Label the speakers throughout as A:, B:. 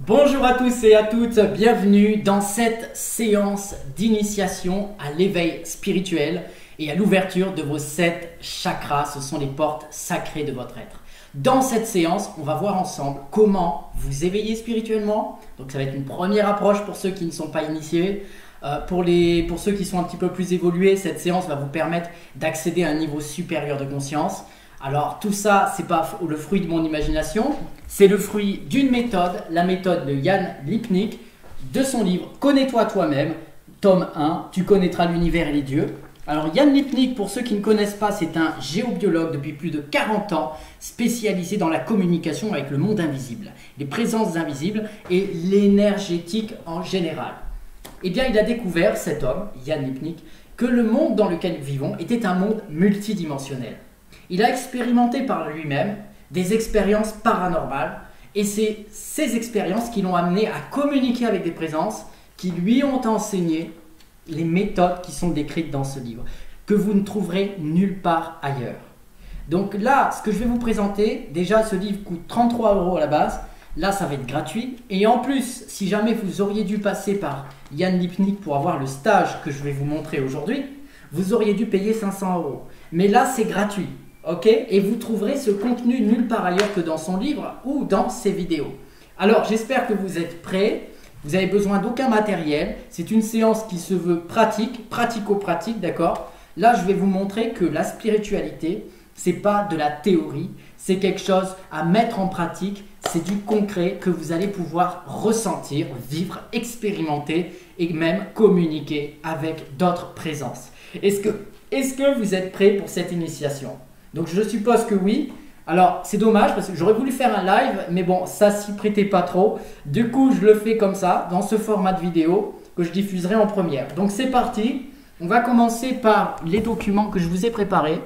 A: Bonjour à tous et à toutes, bienvenue dans cette séance d'initiation à l'éveil spirituel et à l'ouverture de vos 7 chakras. Ce sont les portes sacrées de votre être. Dans cette séance, on va voir ensemble comment vous éveiller spirituellement. Donc ça va être une première approche pour ceux qui ne sont pas initiés. Pour ceux qui sont un petit peu plus évolués, cette séance va vous permettre d'accéder à un niveau supérieur de conscience. Alors tout ça, c'est pas le fruit de mon imagination, c'est le fruit d'une méthode, la méthode de Yann Lipnik, de son livre « Connais-toi toi-même », tome 1, « Tu connaîtras l'univers et les dieux ». Alors Yann Lipnik, pour ceux qui ne connaissent pas, c'est un géobiologue depuis plus de 40 ans, spécialisé dans la communication avec le monde invisible, les présences invisibles et l'énergétique en général. Eh bien, il a découvert, cet homme, Yann Lipnik, que le monde dans lequel nous vivons était un monde multidimensionnel. Il a expérimenté par lui-même des expériences paranormales et c'est ces expériences qui l'ont amené à communiquer avec des présences qui lui ont enseigné les méthodes qui sont décrites dans ce livre, que vous ne trouverez nulle part ailleurs. Donc là, ce que je vais vous présenter, déjà ce livre coûte 33 € à la base, là ça va être gratuit et en plus, si jamais vous auriez dû passer par Yann Lipnik pour avoir le stage que je vais vous montrer aujourd'hui, vous auriez dû payer 500 €. Mais là c'est gratuit. Ok, et vous trouverez ce contenu nulle part ailleurs que dans son livre ou dans ses vidéos. Alors, j'espère que vous êtes prêts. Vous n'avez besoin d'aucun matériel. C'est une séance qui se veut pratique, pratico-pratique, d'accord? Là, je vais vous montrer que la spiritualité, ce n'est pas de la théorie. C'est quelque chose à mettre en pratique. C'est du concret que vous allez pouvoir ressentir, vivre, expérimenter et même communiquer avec d'autres présences. Est-ce que vous êtes prêts pour cette initiation? Donc je suppose que oui. Alors c'est dommage parce que j'aurais voulu faire un live, mais bon, ça s'y prêtait pas trop. Du coup, je le fais comme ça, dans ce format de vidéo que je diffuserai en première. Donc c'est parti. On va commencer par les documents que je vous ai préparés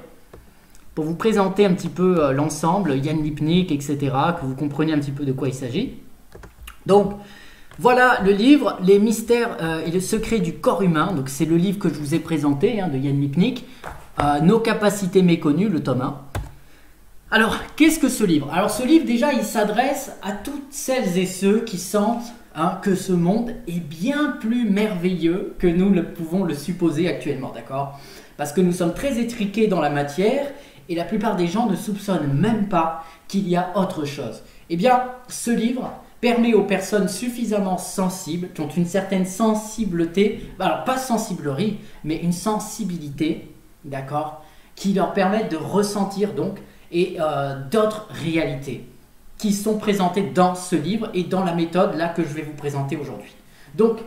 A: pour vous présenter un petit peu l'ensemble, Yann Lipnik, etc., que vous compreniez un petit peu de quoi il s'agit. Donc voilà le livre, Les mystères et le secret du corps humain. Donc c'est le livre que je vous ai présenté de Yann Lipnik. Nos capacités méconnues, le tome 1. Alors, qu'est-ce que ce livre? Alors, ce livre, déjà, il s'adresse à toutes celles et ceux qui sentent que ce monde est bien plus merveilleux que nous pouvons le supposer actuellement, d'accord? Parce que nous sommes très étriqués dans la matière et la plupart des gens ne soupçonnent même pas qu'il y a autre chose. Eh bien, ce livre permet aux personnes suffisamment sensibles, qui ont une certaine sensibilité, alors pas sensiblerie, mais une sensibilité, d'accord, qui leur permettent de ressentir donc d'autres réalités qui sont présentées dans ce livre et dans la méthode là que je vais vous présenter aujourd'hui. Donc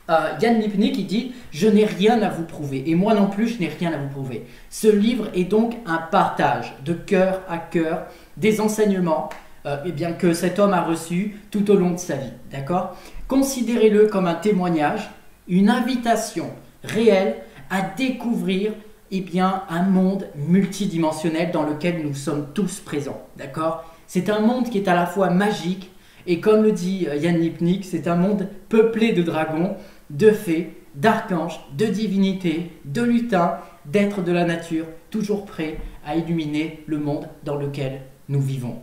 A: Yann Lipnik il dit « Je n'ai rien à vous prouver et moi non plus je n'ai rien à vous prouver ». Ce livre est donc un partage de cœur à cœur des enseignements que cet homme a reçus tout au long de sa vie, d'accord. Considérez-le comme un témoignage, une invitation réelle à découvrir un monde multidimensionnel dans lequel nous sommes tous présents, d'accord? C'est un monde qui est à la fois magique et comme le dit Yann Lipnik, c'est un monde peuplé de dragons, de fées, d'archanges, de divinités, de lutins, d'êtres de la nature, toujours prêts à illuminer le monde dans lequel nous vivons.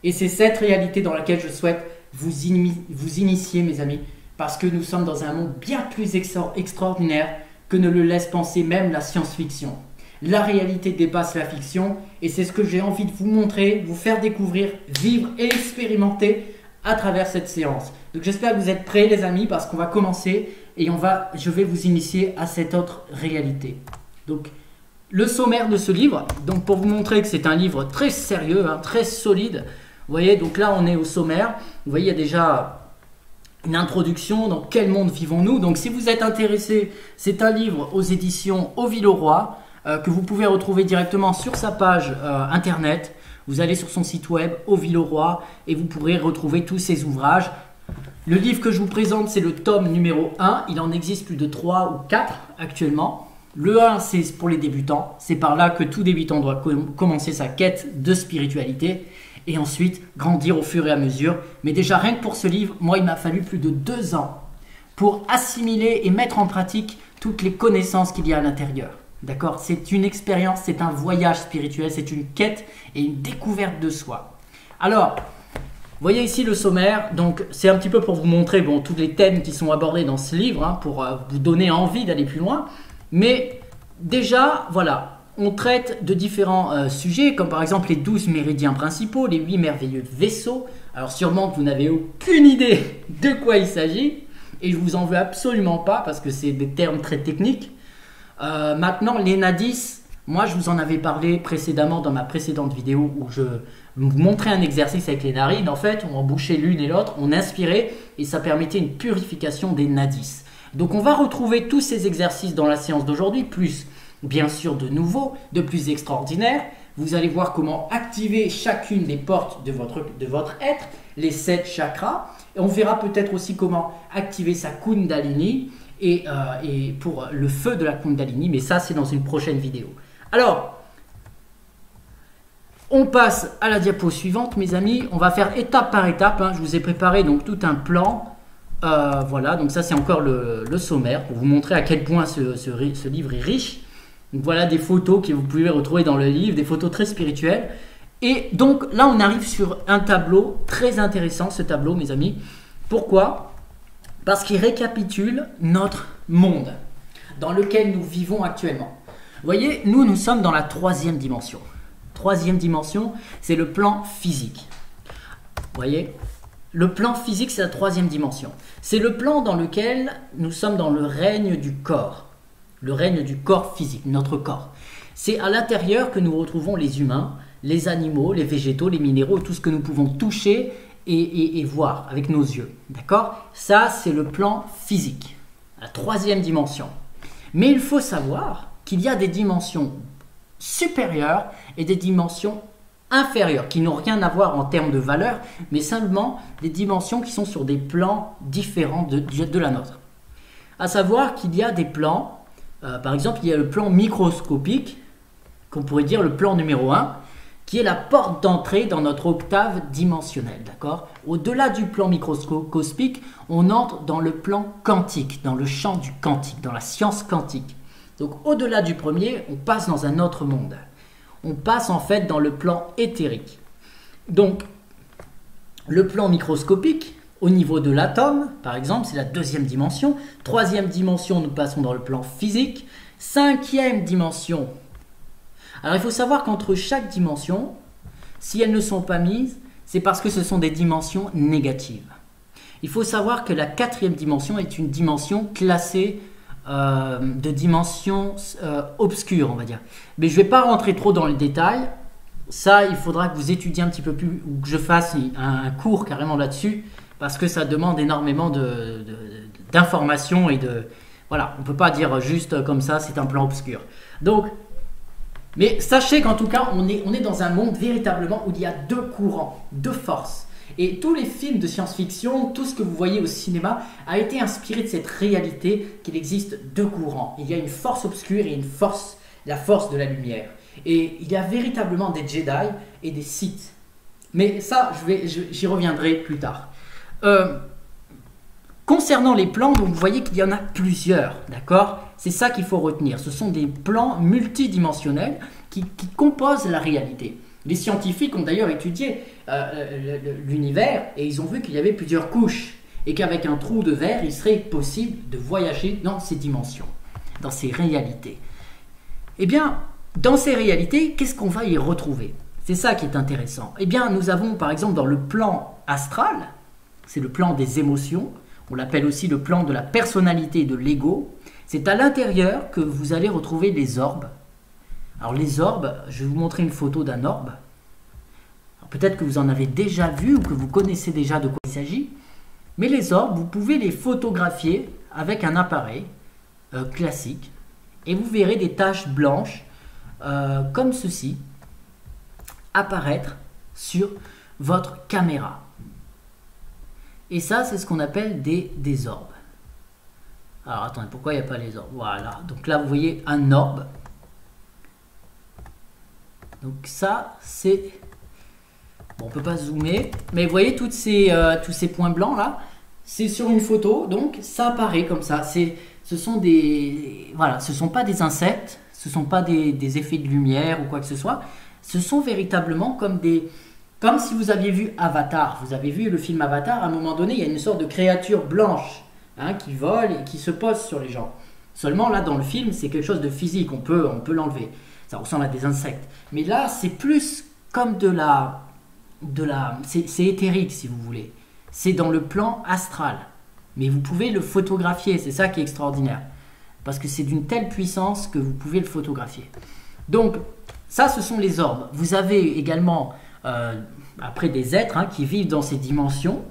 A: Et c'est cette réalité dans laquelle je souhaite vous initier, mes amis, parce que nous sommes dans un monde bien plus extraordinaire que ne le laisse penser même la science-fiction. La réalité dépasse la fiction et c'est ce que j'ai envie de vous montrer, vous faire découvrir, vivre et expérimenter à travers cette séance. Donc j'espère que vous êtes prêts les amis parce qu'on va commencer et je vais vous initier à cette autre réalité. Donc le sommaire de ce livre, donc pour vous montrer que c'est un livre très sérieux, très solide, vous voyez, donc là on est au sommaire, vous voyez il y a déjà une introduction, dans quel monde vivons-nous. Donc si vous êtes intéressé, c'est un livre aux éditions Au Villeroy que vous pouvez retrouver directement sur sa page internet. Vous allez sur son site web Au Villeroy et vous pourrez retrouver tous ses ouvrages. Le livre que je vous présente, c'est le tome numéro 1. Il en existe plus de 3 ou 4 actuellement. Le 1, c'est pour les débutants. C'est par là que tout débutant doit commencer sa quête de spiritualité. Et ensuite grandir au fur et à mesure. Mais déjà rien que pour ce livre, moi il m'a fallu plus de 2 ans pour assimiler et mettre en pratique toutes les connaissances qu'il y a à l'intérieur. D'accord? C'est une expérience, c'est un voyage spirituel, c'est une quête et une découverte de soi. Alors, voyez ici le sommaire, donc c'est un petit peu pour vous montrer bon, tous les thèmes qui sont abordés dans ce livre, hein, pour vous donner envie d'aller plus loin. Mais déjà, voilà, on traite de différents sujets, comme par exemple les 12 méridiens principaux, les 8 merveilleux vaisseaux. Alors sûrement que vous n'avez aucune idée de quoi il s'agit, et je vous en veux absolument pas, parce que c'est des termes très techniques. Maintenant, les NADIS, moi je vous en avais parlé précédemment dans ma précédente vidéo, où je vous montrais un exercice avec les narines. En fait, on bouchait l'une et l'autre, on inspirait, et ça permettait une purification des NADIS. Donc on va retrouver tous ces exercices dans la séance d'aujourd'hui, plus bien sûr de nouveaux, de plus extraordinaires. Vous allez voir comment activer chacune des portes de votre être, les 7 chakras. Et on verra peut-être aussi comment activer sa Kundalini et pour le feu de la Kundalini, mais ça c'est dans une prochaine vidéo. Alors, on passe à la diapo suivante, mes amis. On va faire étape par étape, hein. Je vous ai préparé donc tout un plan. Voilà, donc ça c'est encore le sommaire pour vous montrer à quel point ce livre est riche. Donc voilà des photos que vous pouvez retrouver dans le livre, des photos très spirituelles. Et donc là on arrive sur un tableau très intéressant, ce tableau mes amis. Pourquoi? Parce qu'il récapitule notre monde dans lequel nous vivons actuellement. Vous voyez, nous sommes dans la 3e dimension. 3e dimension, c'est le plan physique. Vous voyez, le plan physique, c'est la 3e dimension. C'est le plan dans lequel nous sommes dans le règne du corps. Le règne du corps physique, notre corps. C'est à l'intérieur que nous retrouvons les humains, les animaux, les végétaux, les minéraux, tout ce que nous pouvons toucher et voir avec nos yeux. D'accord? Ça, c'est le plan physique, la 3e dimension. Mais il faut savoir qu'il y a des dimensions supérieures et des dimensions inférieures, qui n'ont rien à voir en termes de valeur, mais simplement des dimensions qui sont sur des plans différents de la nôtre. À savoir qu'il y a des plans, par exemple, il y a le plan microscopique, qu'on pourrait dire le plan numéro 1, qui est la porte d'entrée dans notre octave dimensionnelle, d'accord? Au-delà du plan microscopique, on entre dans le plan quantique, dans le champ du quantique, dans la science quantique. Donc au-delà du premier, on passe dans un autre monde. On passe en fait dans le plan éthérique. Donc le plan microscopique, au niveau de l'atome, par exemple, c'est la 2e dimension. 3e dimension, nous passons dans le plan physique. 5e dimension. Alors il faut savoir qu'entre chaque dimension, si elles ne sont pas mises, c'est parce que ce sont des dimensions négatives. Il faut savoir que la 4e dimension est une dimension classée de dimension obscure, on va dire. Mais je ne vais pas rentrer trop dans le détail. Ça, il faudra que vous étudiez un petit peu plus, ou que je fasse un cours carrément là-dessus, parce que ça demande énormément d'informations et de... Voilà, on ne peut pas dire juste comme ça, c'est un plan obscur. Donc, mais sachez qu'en tout cas, on est dans un monde véritablement où il y a 2 courants, 2 forces. Et tous les films de science-fiction, tout ce que vous voyez au cinéma a été inspiré de cette réalité qu'il existe 2 courants. Il y a une force obscure et la force de la lumière. Et il y a véritablement des Jedi et des Sith. Mais ça, j'y reviendrai plus tard. Concernant les plans, donc vous voyez qu'il y en a plusieurs, d'accord? C'est ça qu'il faut retenir. Ce sont des plans multidimensionnels qui composent la réalité. Les scientifiques ont d'ailleurs étudié l'univers et ils ont vu qu'il y avait plusieurs couches et qu'avec un trou de verre, il serait possible de voyager dans ces dimensions, dans ces réalités. Eh bien, dans ces réalités, qu'est-ce qu'on va y retrouver? C'est ça qui est intéressant. Eh bien, nous avons par exemple dans le plan astral, c'est le plan des émotions, on l'appelle aussi le plan de la personnalité et de l'ego. C'est à l'intérieur que vous allez retrouver les orbes. Alors les orbes, je vais vous montrer une photo d'un orbe. Peut-être que vous en avez déjà vu ou que vous connaissez déjà de quoi il s'agit. Mais les orbes, vous pouvez les photographier avec un appareil classique. Et vous verrez des taches blanches comme ceci apparaître sur votre caméra. Et ça, c'est ce qu'on appelle des orbes. Alors attendez, pourquoi il n'y a pas les orbes? Voilà, donc là vous voyez un orbe. Donc ça, c'est... Bon, on ne peut pas zoomer, mais vous voyez tous ces points blancs là, c'est sur une photo, donc ça apparaît comme ça. Ce sont des... Voilà, ce ne sont pas des insectes, ce ne sont pas des effets de lumière ou quoi que ce soit. Ce sont véritablement comme Comme si vous aviez vu Avatar. Vous avez vu le film Avatar, à un moment donné, il y a une sorte de créature blanche qui vole et qui se pose sur les gens. Seulement là, dans le film, c'est quelque chose de physique, on peut l'enlever. Ça ressemble à des insectes. Mais là, c'est plus comme c'est éthérique, si vous voulez. C'est dans le plan astral. Mais vous pouvez le photographier, c'est ça qui est extraordinaire. Parce que c'est d'une telle puissance que vous pouvez le photographier. Donc, ça, ce sont les orbes. Vous avez également, après, des êtres qui vivent dans ces dimensions.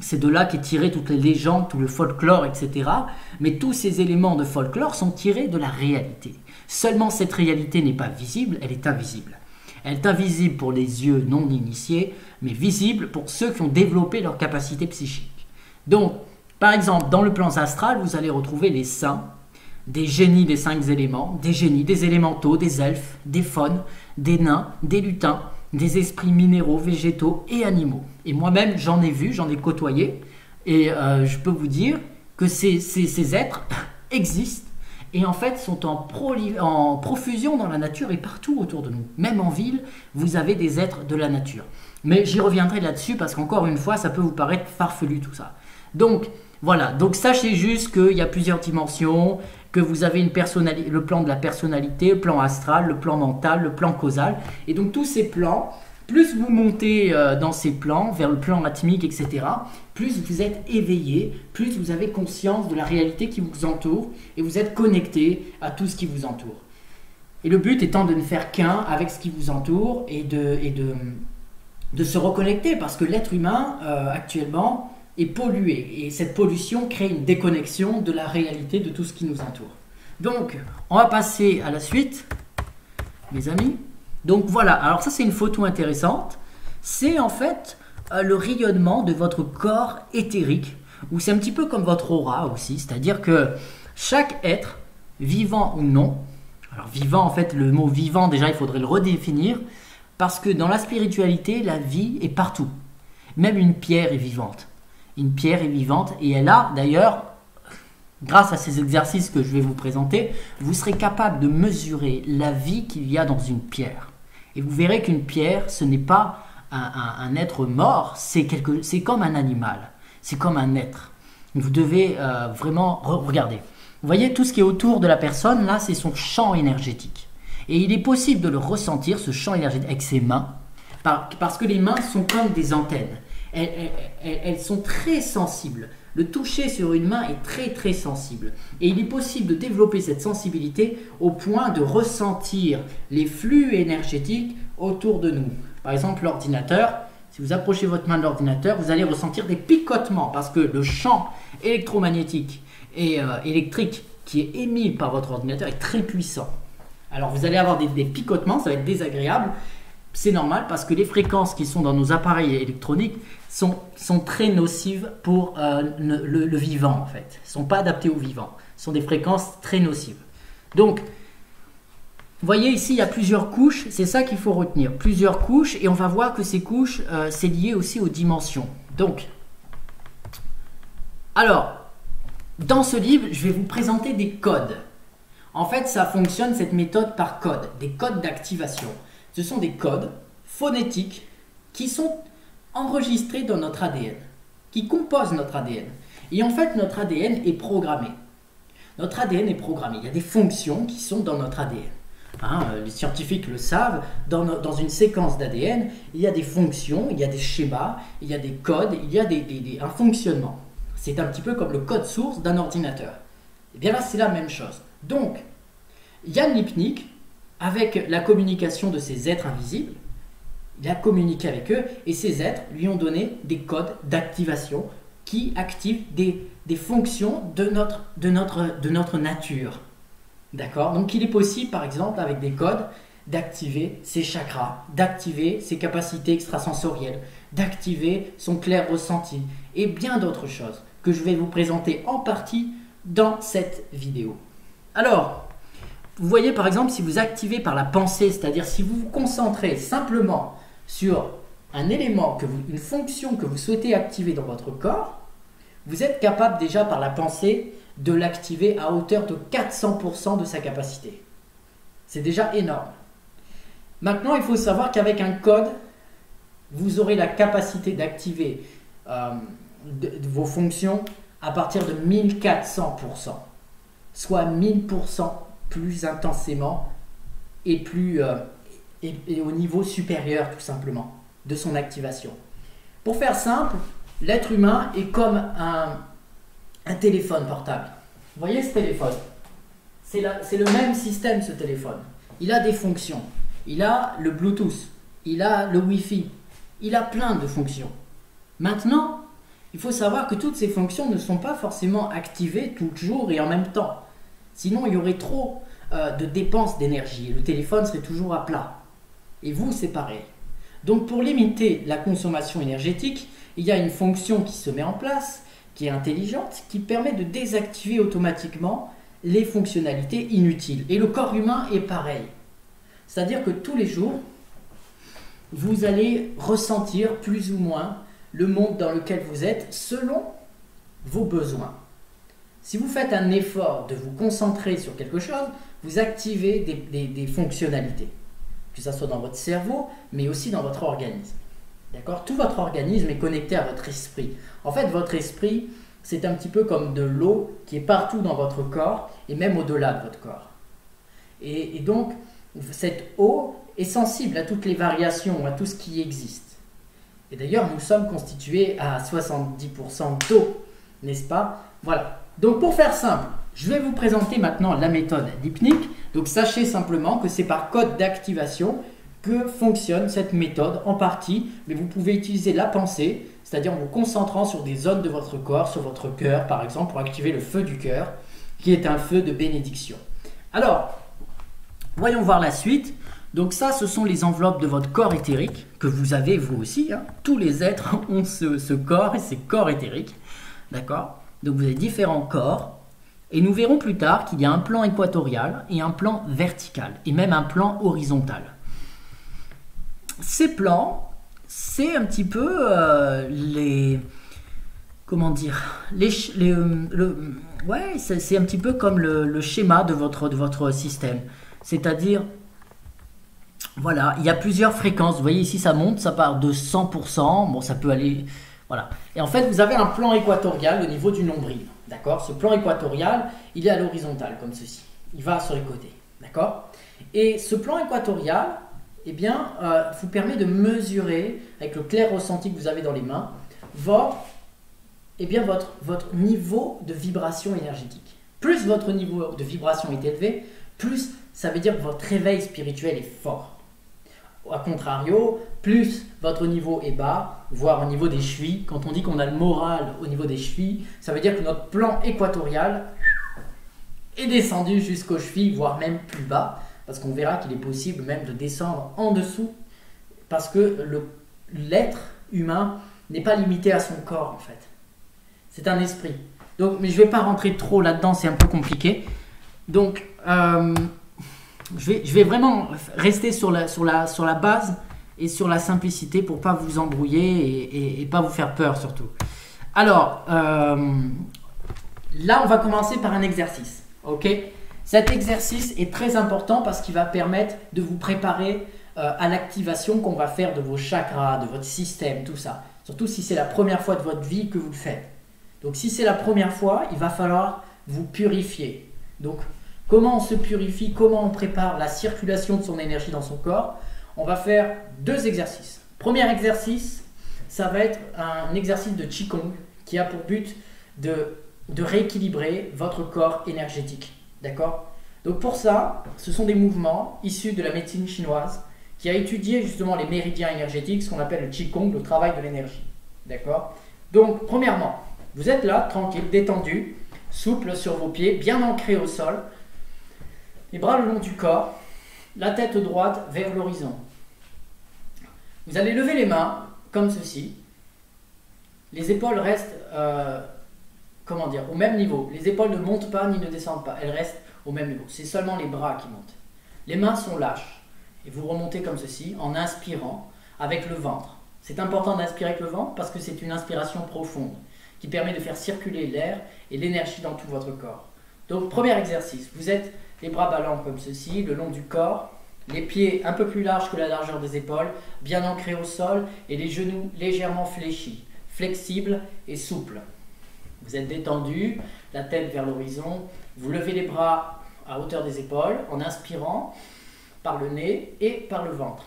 A: C'est de là qu'est tiré toutes les légendes, tout le folklore, etc. Mais tous ces éléments de folklore sont tirés de la réalité. Seulement, cette réalité n'est pas visible, elle est invisible. Elle est invisible pour les yeux non initiés, mais visible pour ceux qui ont développé leur capacité psychique. Donc, par exemple, dans le plan astral, vous allez retrouver les saints, des génies des 5 éléments, des génies, des élémentaux, des elfes, des faunes, des nains, des lutins, des esprits minéraux, végétaux et animaux. Et moi-même, j'en ai vu, j'en ai côtoyé, et je peux vous dire que ces êtres existent et en fait sont en profusion dans la nature et partout autour de nous. Même en ville, vous avez des êtres de la nature. Mais j'y reviendrai là-dessus parce qu'encore une fois, ça peut vous paraître farfelu tout ça. Donc voilà, donc sachez juste qu'il y a plusieurs dimensions, que vous avez le plan de la personnalité, le plan astral, le plan mental, le plan causal. Et donc tous ces plans, plus vous montez dans ces plans, vers le plan atmique, etc., plus vous êtes éveillé, plus vous avez conscience de la réalité qui vous entoure et vous êtes connecté à tout ce qui vous entoure. Et le but étant de ne faire qu'un avec ce qui vous entoure et de se reconnecter parce que l'être humain actuellement est pollué et cette pollution crée une déconnexion de la réalité de tout ce qui nous entoure. Donc, on va passer à la suite, mes amis. Donc voilà, alors ça c'est une photo intéressante. C'est en fait le rayonnement de votre corps éthérique, ou c'est un petit peu comme votre aura aussi, c'est-à-dire que chaque être, vivant ou non, alors vivant en fait, le mot vivant déjà il faudrait le redéfinir, parce que dans la spiritualité, la vie est partout. Même une pierre est vivante. Une pierre est vivante et elle a d'ailleurs, grâce à ces exercices que je vais vous présenter, vous serez capable de mesurer la vie qu'il y a dans une pierre. Et vous verrez qu'une pierre, ce n'est pas un être mort, c'est comme un animal, c'est comme un être. Vous devez vraiment regarder. Vous voyez tout ce qui est autour de la personne, là c'est son champ énergétique. Et il est possible de le ressentir, ce champ énergétique, avec ses mains, parce que les mains sont comme des antennes. Elles sont très sensibles. Le toucher sur une main est très très sensible. Et il est possible de développer cette sensibilité au point de ressentir les flux énergétiques autour de nous. Par exemple, l'ordinateur, si vous approchez votre main de l'ordinateur, vous allez ressentir des picotements parce que le champ électromagnétique et électrique qui est émis par votre ordinateur est très puissant. Alors vous allez avoir des picotements, ça va être désagréable. C'est normal parce que les fréquences qui sont dans nos appareils électroniques sont très nocives pour le vivant en fait. Elles ne sont pas adaptées au vivant. Ce sont des fréquences très nocives. Donc, vous voyez ici, il y a plusieurs couches. C'est ça qu'il faut retenir. Plusieurs couches et on va voir que ces couches, c'est lié aussi aux dimensions. Donc, alors, dans ce livre, je vais vous présenter des codes. En fait, ça fonctionne cette méthode par code, des codes d'activation. Ce sont des codes phonétiques qui sont enregistrés dans notre ADN, qui composent notre ADN. Et en fait, notre ADN est programmé. Notre ADN est programmé. Il y a des fonctions qui sont dans notre ADN. Les scientifiques le savent, dans une séquence d'ADN, il y a des fonctions, il y a des schémas, il y a des codes, il y a un fonctionnement. C'est un petit peu comme le code source d'un ordinateur. Et bien là, c'est la même chose. Donc, Jan Lipnik, avec la communication de ces êtres invisibles, il a communiqué avec eux et ces êtres lui ont donné des codes d'activation qui activent des fonctions de notre nature. D'accord? Donc il est possible par exemple avec des codes d'activer ses chakras, d'activer ses capacités extrasensorielles, d'activer son clair ressenti et bien d'autres choses que je vais vous présenter en partie dans cette vidéo. Alors, vous voyez par exemple si vous activez par la pensée, c'est-à-dire si vous vous concentrez simplement sur un élément, une fonction que vous souhaitez activer dans votre corps, vous êtes capable déjà par la pensée de l'activer à hauteur de 400% de sa capacité. C'est déjà énorme. Maintenant, il faut savoir qu'avec un code, vous aurez la capacité d'activer vos fonctions à partir de 1400%, soit 1000% plus intensément et au niveau supérieur tout simplement de son activation. Pour faire simple, l'être humain est comme un téléphone portable. Vous voyez ce téléphone? C'est le même système, ce téléphone. Il a des fonctions. Il a le Bluetooth, il a le Wi-Fi, il a plein de fonctions. Maintenant, il faut savoir que toutes ces fonctions ne sont pas forcément activées toujours et en même temps. Sinon, il y aurait trop de dépenses d'énergie et le téléphone serait toujours à plat. Et vous, c'est pareil. Donc, pour limiter la consommation énergétique, il y a une fonction qui se met en place, qui est intelligente, qui permet de désactiver automatiquement les fonctionnalités inutiles. Et le corps humain est pareil. C'est-à-dire que tous les jours, vous allez ressentir plus ou moins le monde dans lequel vous êtes selon vos besoins. Si vous faites un effort de vous concentrer sur quelque chose, vous activez des fonctionnalités, que ce soit dans votre cerveau, mais aussi dans votre organisme. D'accord? Tout votre organisme est connecté à votre esprit. En fait, votre esprit, c'est un petit peu comme de l'eau qui est partout dans votre corps et même au-delà de votre corps. Et donc, cette eau est sensible à toutes les variations, à tout ce qui existe. Et d'ailleurs, nous sommes constitués à 70% d'eau, n'est-ce pas? Voilà. Donc, pour faire simple, je vais vous présenter maintenant la méthode d'hypnique. Donc, sachez simplement que c'est par code d'activation que fonctionne cette méthode en partie, mais vous pouvez utiliser la pensée, c'est-à-dire en vous concentrant sur des zones de votre corps, sur votre cœur, par exemple, pour activer le feu du cœur, qui est un feu de bénédiction. Alors, voyons voir la suite. Donc ça, ce sont les enveloppes de votre corps éthérique, que vous avez vous aussi. Hein. Tous les êtres ont ce corps et ces corps éthériques. D'accord? Donc vous avez différents corps. Et nous verrons plus tard qu'il y a un plan équatorial et un plan vertical, et même un plan horizontal. Ces plans, c'est un petit peu c'est un petit peu comme le schéma de votre système. C'est-à-dire, voilà, il y a plusieurs fréquences. Vous voyez ici, ça monte, ça part de 100%. Bon, ça peut aller, voilà. Et en fait, vous avez un plan équatorial au niveau du nombril. D'accord? Ce plan équatorial, il est à l'horizontale, comme ceci. Il va sur les côtés. D'accord? Et ce plan équatorial, eh bien, vous permet de mesurer, avec le clair ressenti que vous avez dans les mains, votre niveau de vibration énergétique. Plus votre niveau de vibration est élevé, plus ça veut dire que votre réveil spirituel est fort. A contrario, plus votre niveau est bas, voire au niveau des chevilles. Quand on dit qu'on a le moral au niveau des chevilles, ça veut dire que notre plan équatorial est descendu jusqu'aux chevilles, voire même plus bas. Parce qu'on verra qu'il est possible même de descendre en dessous, parce que l'être humain n'est pas limité à son corps en fait. C'est un esprit. Donc, mais je ne vais pas rentrer trop là-dedans, c'est un peu compliqué. Donc, je vais vraiment rester sur la base et sur la simplicité pour ne pas vous embrouiller et pas vous faire peur surtout. Alors, là on va commencer par un exercice. Ok ? Cet exercice est très important parce qu'il va permettre de vous préparer à l'activation qu'on va faire de vos chakras, de votre système, tout ça. Surtout si c'est la première fois de votre vie que vous le faites. Donc si c'est la première fois, il va falloir vous purifier. Donc comment on se purifie, comment on prépare la circulation de son énergie dans son corps? On va faire 2 exercices. Premier exercice, ça va être un exercice de Qigong qui a pour but de rééquilibrer votre corps énergétique. D'accord? Donc pour ça, ce sont des mouvements issus de la médecine chinoise qui a étudié justement les méridiens énergétiques, ce qu'on appelle le Qigong, le travail de l'énergie. D'accord? Donc premièrement, vous êtes là, tranquille, détendu, souple sur vos pieds, bien ancré au sol, les bras le long du corps, la tête droite vers l'horizon. Vous allez lever les mains comme ceci. Les épaules restent au même niveau. Les épaules ne montent pas ni ne descendent pas, elles restent au même niveau. C'est seulement les bras qui montent. Les mains sont lâches et vous remontez comme ceci en inspirant avec le ventre. C'est important d'inspirer avec le ventre parce que c'est une inspiration profonde qui permet de faire circuler l'air et l'énergie dans tout votre corps. Donc premier exercice, vous êtes les bras ballants comme ceci, le long du corps, Les pieds un peu plus larges que la largeur des épaules, bien ancrés au sol et les genoux légèrement fléchis, flexibles et souples. Vous êtes détendu, la tête vers l'horizon. Vous levez les bras à hauteur des épaules en inspirant par le nez et par le ventre.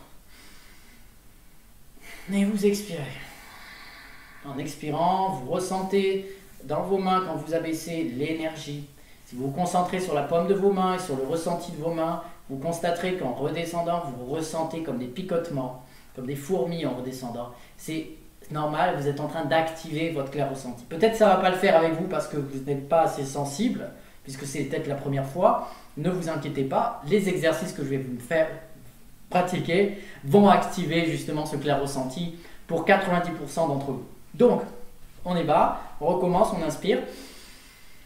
A: Et vous expirez. En expirant, vous ressentez dans vos mains, quand vous abaissez, l'énergie. Si vous vous concentrez sur la paume de vos mains et sur le ressenti de vos mains, vous constaterez qu'en redescendant, vous ressentez comme des picotements, comme des fourmis en redescendant. C'est normal, vous êtes en train d'activer votre clair ressenti. Peut-être ça ne va pas le faire avec vous parce que vous n'êtes pas assez sensible, puisque c'est peut-être la première fois. Ne vous inquiétez pas, les exercices que je vais vous faire pratiquer vont activer justement ce clair ressenti pour 90% d'entre vous. Donc, on est bas, on recommence, on inspire.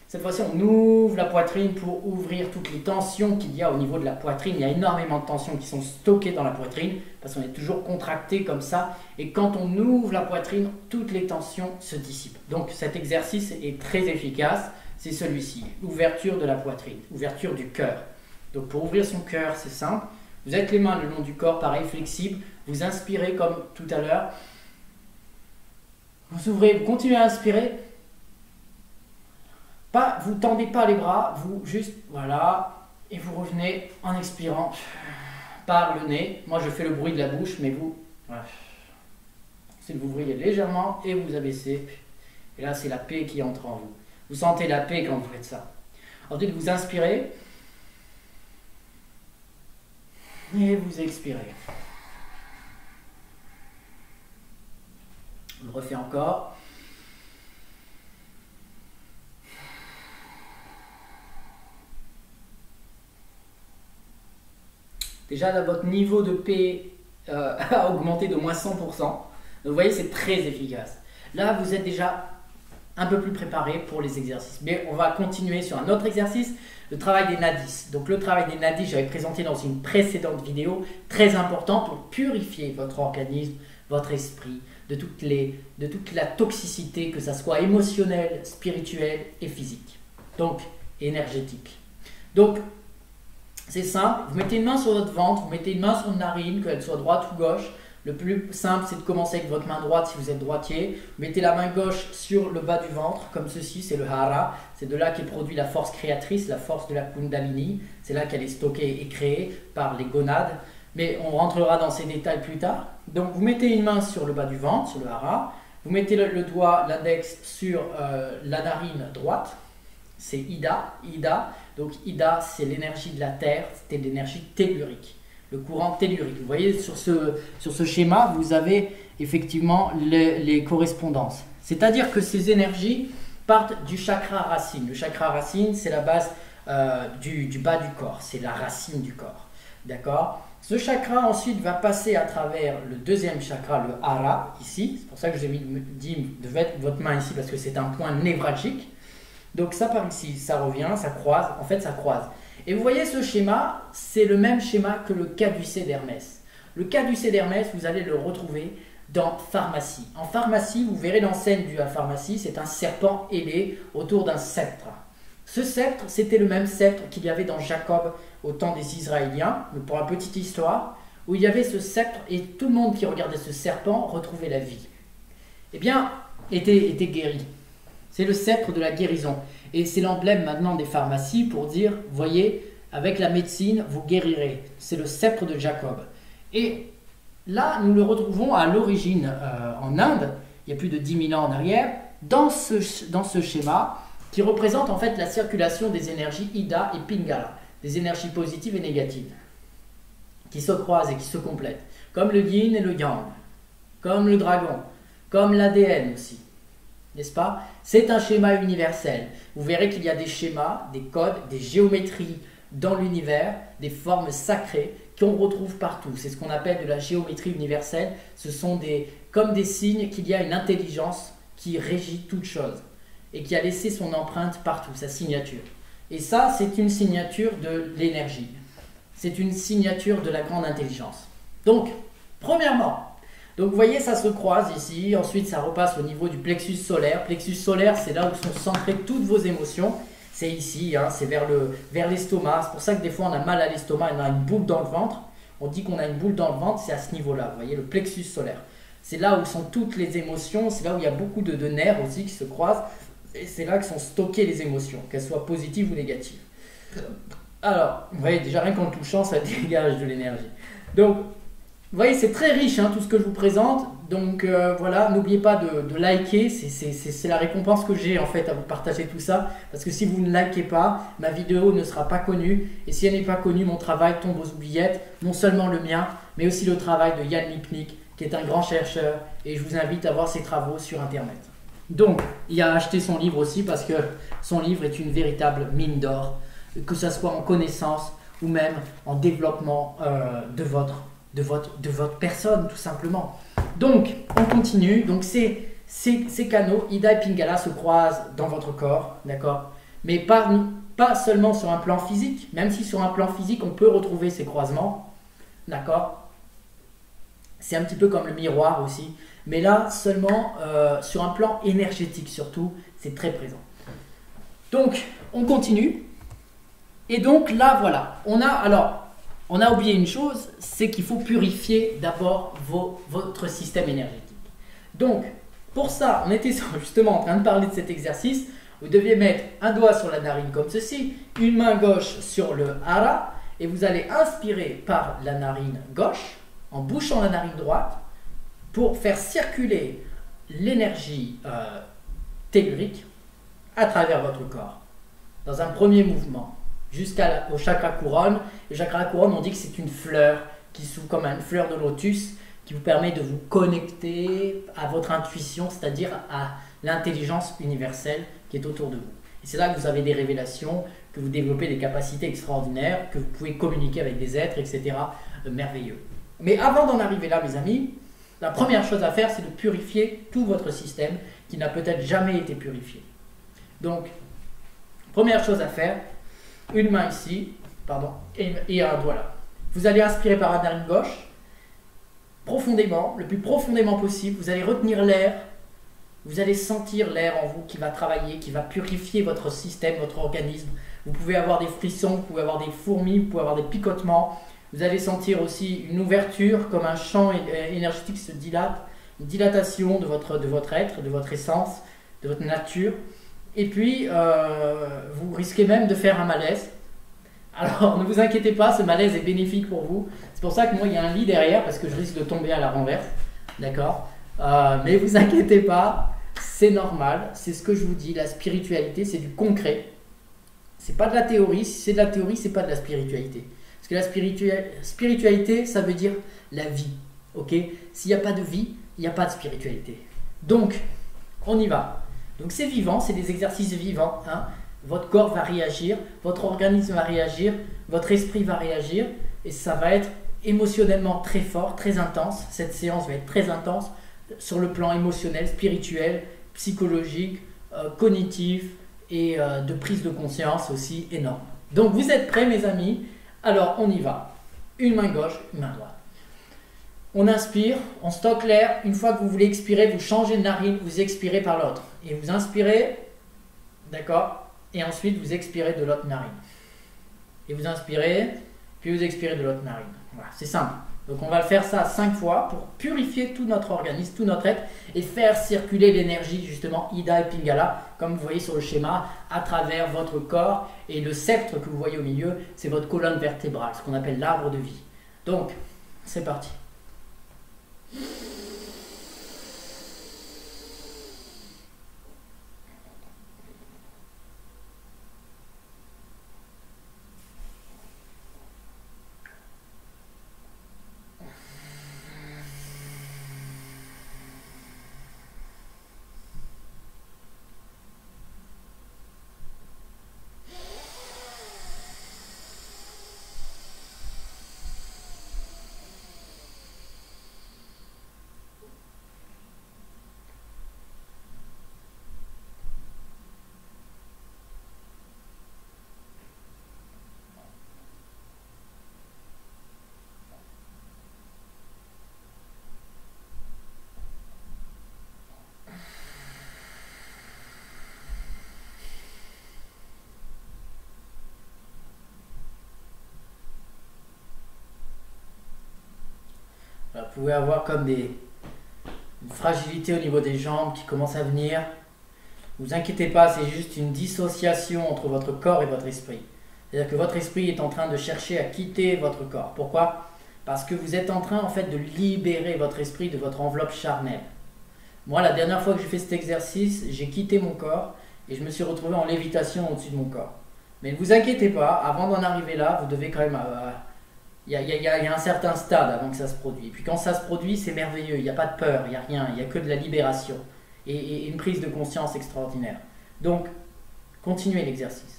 A: Cette fois-ci, on ouvre la poitrine pour ouvrir toutes les tensions qu'il y a au niveau de la poitrine. Il y a énormément de tensions qui sont stockées dans la poitrine parce qu'on est toujours contracté comme ça. Et quand on ouvre la poitrine, toutes les tensions se dissipent. Donc cet exercice est très efficace. C'est celui-ci, l'ouverture de la poitrine, ouverture du cœur. Donc pour ouvrir son cœur, c'est simple. Vous êtes les mains le long du corps, pareil, flexible. Vous inspirez comme tout à l'heure. Vous ouvrez, vous continuez à inspirer. Vous ne tendez pas les bras, vous juste, voilà, et vous revenez en expirant par le nez. Moi, je fais le bruit de la bouche, mais vous, voilà. Si vous ouvrez légèrement et vous abaissez, et là, c'est la paix qui entre en vous. Vous sentez la paix quand vous faites ça. Ensuite, vous inspirez et vous expirez. On le refait encore. Déjà, là, votre niveau de paix a augmenté de moins 100%. Donc, vous voyez, c'est très efficace. Là, vous êtes déjà un peu plus préparé pour les exercices. Mais on va continuer sur un autre exercice, le travail des nadis. Donc, le travail des nadis, j'avais présenté dans une précédente vidéo, très important pour purifier votre organisme, votre esprit, de toute la toxicité, que ça soit émotionnelle, spirituelle et physique. Donc, énergétique. Donc, c'est simple, vous mettez une main sur votre ventre, vous mettez une main sur une narine, qu'elle soit droite ou gauche. Le plus simple, c'est de commencer avec votre main droite si vous êtes droitier. Vous mettez la main gauche sur le bas du ventre, comme ceci, c'est le hara. C'est de là qu'est produit la force créatrice, la force de la kundalini. C'est là qu'elle est stockée et créée par les gonades. Mais on rentrera dans ces détails plus tard. Donc vous mettez une main sur le bas du ventre, sur le hara. Vous mettez le doigt, l'index sur la narine droite. C'est Ida. Donc Ida, c'est l'énergie de la terre, c'est l'énergie tellurique, le courant tellurique. Vous voyez, sur ce schéma, vous avez effectivement les correspondances. C'est-à-dire que ces énergies partent du chakra racine. Le chakra racine, c'est la base du bas du corps, c'est la racine du corps. D'accord ? Ce chakra ensuite va passer à travers le deuxième chakra, le hara, ici. C'est pour ça que je vous ai dit de mettre votre main ici, parce que c'est un point névralgique. Donc ça par ici, ça revient, ça croise, en fait ça croise. Et vous voyez ce schéma, c'est le même schéma que le caducée d'Hermès. Le caducée d'Hermès, vous allez le retrouver dans pharmacie. En pharmacie, vous verrez dans scène du pharmacie, c'est un serpent ailé autour d'un sceptre. Ce sceptre, c'était le même sceptre qu'il y avait dans Jacob au temps des Israéliens, pour la petite histoire, où il y avait ce sceptre et tout le monde qui regardait ce serpent retrouvait la vie. Eh bien, était guéri. C'est le sceptre de la guérison. Et c'est l'emblème maintenant des pharmacies pour dire, voyez, avec la médecine, vous guérirez. C'est le sceptre de Jacob. Et là, nous le retrouvons à l'origine en Inde, il y a plus de 10 000 ans en arrière, dans ce schéma qui représente en fait la circulation des énergies Ida et Pingala, des énergies positives et négatives, qui se croisent et qui se complètent, comme le yin et le yang, comme le dragon, comme l'ADN aussi. N'est-ce pas? C'est un schéma universel. Vous verrez qu'il y a des schémas, des codes, des géométries dans l'univers, des formes sacrées qu'on retrouve partout. C'est ce qu'on appelle de la géométrie universelle. Ce sont comme des signes qu'il y a une intelligence qui régit toute chose et qui a laissé son empreinte partout, sa signature. Et ça, c'est une signature de l'énergie. C'est une signature de la grande intelligence. Donc, premièrement, donc vous voyez, ça se croise ici, ensuite ça repasse au niveau du plexus solaire. Plexus solaire, c'est là où sont centrées toutes vos émotions. C'est ici, hein, c'est vers l'estomac. C'est pour ça que des fois on a mal à l'estomac, on a une boule dans le ventre. on dit qu'on a une boule dans le ventre, c'est à ce niveau-là, vous voyez, le plexus solaire. C'est là où sont toutes les émotions, c'est là où il y a beaucoup de nerfs aussi qui se croisent, et c'est là que sont stockées les émotions, qu'elles soient positives ou négatives. Alors, vous voyez, déjà rien qu'en touchant, ça dégage de l'énergie. Donc, vous voyez, c'est très riche tout ce que je vous présente. Donc voilà, n'oubliez pas de liker, c'est la récompense que j'ai en fait à vous partager tout ça. Parce que si vous ne likez pas, ma vidéo ne sera pas connue. Et si elle n'est pas connue, mon travail tombe aux oubliettes. Non seulement le mien, mais aussi le travail de Yann Lipnik, qui est un grand chercheur. Et je vous invite à voir ses travaux sur Internet. Donc, il a acheté son livre aussi parce que son livre est une véritable mine d'or. Que ce soit en connaissance ou même en développement de votre personne, tout simplement. Donc, on continue. Donc, ces canaux, Ida et Pingala, se croisent dans votre corps, d'accord? Mais pas seulement sur un plan physique, même si sur un plan physique, on peut retrouver ces croisements, d'accord? C'est un petit peu comme le miroir aussi. Mais là, seulement sur un plan énergétique, surtout, c'est très présent. Donc, on continue. Et donc, là, voilà. On a oublié une chose, c'est qu'il faut purifier d'abord votre système énergétique. Donc, pour ça, on était justement en train de parler de cet exercice. Vous deviez mettre un doigt sur la narine comme ceci, une main gauche sur le hara, et vous allez inspirer par la narine gauche, en bouchant la narine droite, pour faire circuler l'énergie tellurique à travers votre corps. Dans un premier mouvement. Jusqu'au chakra couronne. Le chakra couronne, on dit que c'est une fleur qui s'ouvre comme une fleur de lotus qui vous permet de vous connecter à votre intuition, c'est-à-dire à l'intelligence universelle qui est autour de vous. Et c'est là que vous avez des révélations, que vous développez des capacités extraordinaires, que vous pouvez communiquer avec des êtres, etc. Merveilleux. Mais avant d'en arriver là, mes amis, la première chose à faire, c'est de purifier tout votre système qui n'a peut-être jamais été purifié. Donc, première chose à faire, une main ici, pardon, et un doigt là. Vous allez inspirer par la narine gauche, profondément, le plus profondément possible. Vous allez retenir l'air. Vous allez sentir l'air en vous qui va travailler, qui va purifier votre système, votre organisme. Vous pouvez avoir des frissons, vous pouvez avoir des fourmis, vous pouvez avoir des picotements. Vous allez sentir aussi une ouverture, comme un champ énergétique qui se dilate, une dilatation de votre être, de votre essence, de votre nature. Et puis, vous risquez même de faire un malaise. Alors, ne vous inquiétez pas, ce malaise est bénéfique pour vous. C'est pour ça que moi, il y a un lit derrière, parce que je risque de tomber à la renverse. D'accord? Mais vous inquiétez pas, c'est normal. C'est ce que je vous dis, la spiritualité, c'est du concret. C'est pas de la théorie. Si c'est de la théorie, c'est pas de la spiritualité. Parce que la spiritualité, ça veut dire la vie. Ok? S'il n'y a pas de vie, il n'y a pas de spiritualité. Donc, on y va. Donc c'est vivant, c'est des exercices vivants. Votre corps va réagir, votre organisme va réagir, votre esprit va réagir et ça va être émotionnellement très fort, très intense. Cette séance va être très intense sur le plan émotionnel, spirituel, psychologique, cognitif et de prise de conscience aussi énorme. Donc vous êtes prêts mes amis? Alors on y va. Une main gauche, une main droite. On inspire, on stocke l'air. Une fois que vous voulez expirer, vous changez de narine, vous expirez par l'autre. Et vous inspirez, d'accord? Et ensuite vous expirez de l'autre narine. Et vous inspirez, puis vous expirez de l'autre narine. Voilà, c'est simple. Donc on va le faire ça 5 fois pour purifier tout notre organisme, tout notre être et faire circuler l'énergie justement Ida et Pingala, comme vous voyez sur le schéma, à travers votre corps. Et le sceptre que vous voyez au milieu, c'est votre colonne vertébrale, ce qu'on appelle l'arbre de vie. Donc, c'est parti. vous pouvez avoir comme une fragilité au niveau des jambes qui commence à venir. Ne vous inquiétez pas, c'est juste une dissociation entre votre corps et votre esprit. C'est-à-dire que votre esprit est en train de chercher à quitter votre corps. Pourquoi? Parce que vous êtes en train en fait de libérer votre esprit de votre enveloppe charnelle. Moi, la dernière fois que j'ai fait cet exercice, j'ai quitté mon corps et je me suis retrouvé en lévitation au-dessus de mon corps. Mais ne vous inquiétez pas, avant d'en arriver là, vous devez quand même... Il y a un certain stade avant que ça se produise. Et puis quand ça se produit, c'est merveilleux, il n'y a pas de peur, il n'y a rien, il n'y a que de la libération et une prise de conscience extraordinaire. Donc, continuez l'exercice.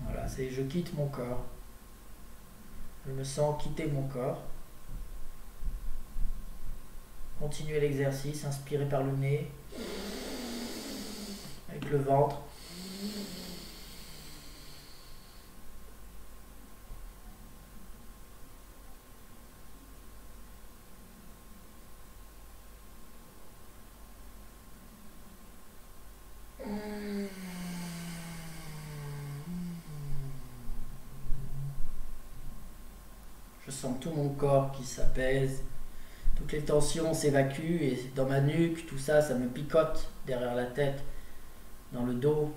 A: Voilà, c'est je quitte mon corps. Je me sens quitter mon corps. Continuez l'exercice, inspirez par le nez, avec le ventre. Je sens tout mon corps qui s'apaise. Toutes les tensions s'évacuent et dans ma nuque, tout ça, ça me picote derrière la tête, dans le dos.